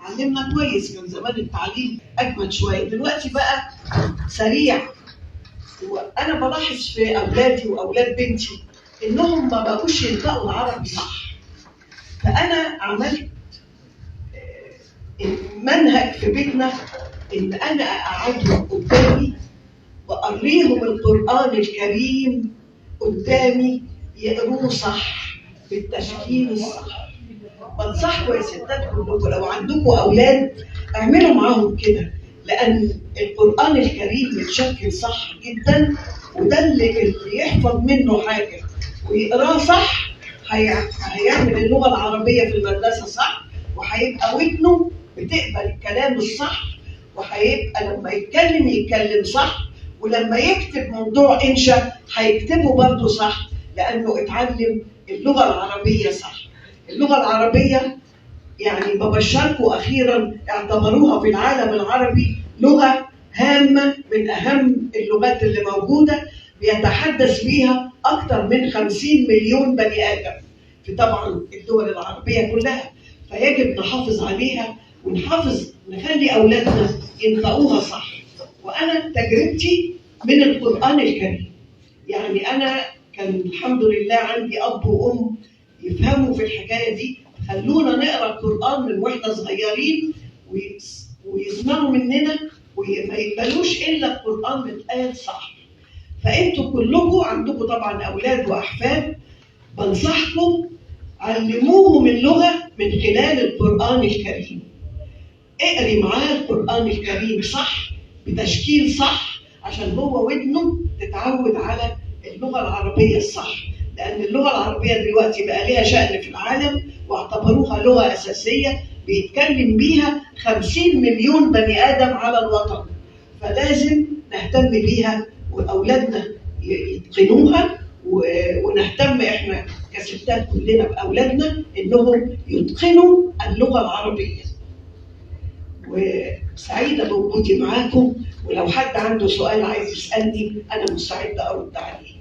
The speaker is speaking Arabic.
علمنا كويس، كان زمان التعليم اجمد شويه، دلوقتي بقى سريع. وانا بلاحظ في اولادي واولاد بنتي انهم ما بقوش ينطقوا العربي صح. فانا عملت منهج في بيتنا ان انا اقعدهم قدامي وأقريهم القرآن الكريم قدامي يقروه صح بالتشكيل الصح. بنصحكم يا ستات كلكم لو عندكم أولاد اعملوا معاهم كده، لأن القرآن الكريم متشكل صح جدا، وده اللي يحفظ منه حاجة ويقراه صح هيعمل اللغة العربية في المدرسة صح، وهيبقى ودنه بتقبل الكلام الصح، وهيبقى لما يتكلم صح، ولما يكتب موضوع انشاء هيكتبه برضه صح، لانه اتعلم اللغه العربيه صح. اللغه العربيه يعني ببشركم اخيرا اعتبروها في العالم العربي لغه هامه من اهم اللغات اللي موجوده، بيتحدث بيها اكثر من 50 مليون بني ادم في طبعا الدول العربيه كلها، فيجب نحافظ عليها ونحافظ نخلي اولادنا ينطقوها صح. وانا تجربتي من القران الكريم، يعني انا كان الحمد لله عندي اب وام يفهموا في الحكايه دي، خلونا نقرا القران من واحنا صغيرين ويسمعوا مننا وما يقبلوش الا القران متقال صح. فانتوا كلكم عندكم طبعا اولاد واحفاد، بنصحكم علموهم اللغه من خلال القران الكريم. اقري معاه القرآن الكريم صح بتشكيل صح، عشان هو ودنه تتعود على اللغة العربية الصح، لأن اللغة العربية دلوقتي بقى ليها شأن في العالم واعتبروها لغة أساسية بيتكلم بيها 50 مليون بني آدم على الوطن، فلازم نهتم بيها وأولادنا يتقنوها، ونهتم إحنا كستات كلنا بأولادنا إنهم يتقنوا اللغة العربية. وسعيدة بوجودي معاكم، ولو حد عنده سؤال عايز يسألني أنا مستعدة أرد عليه.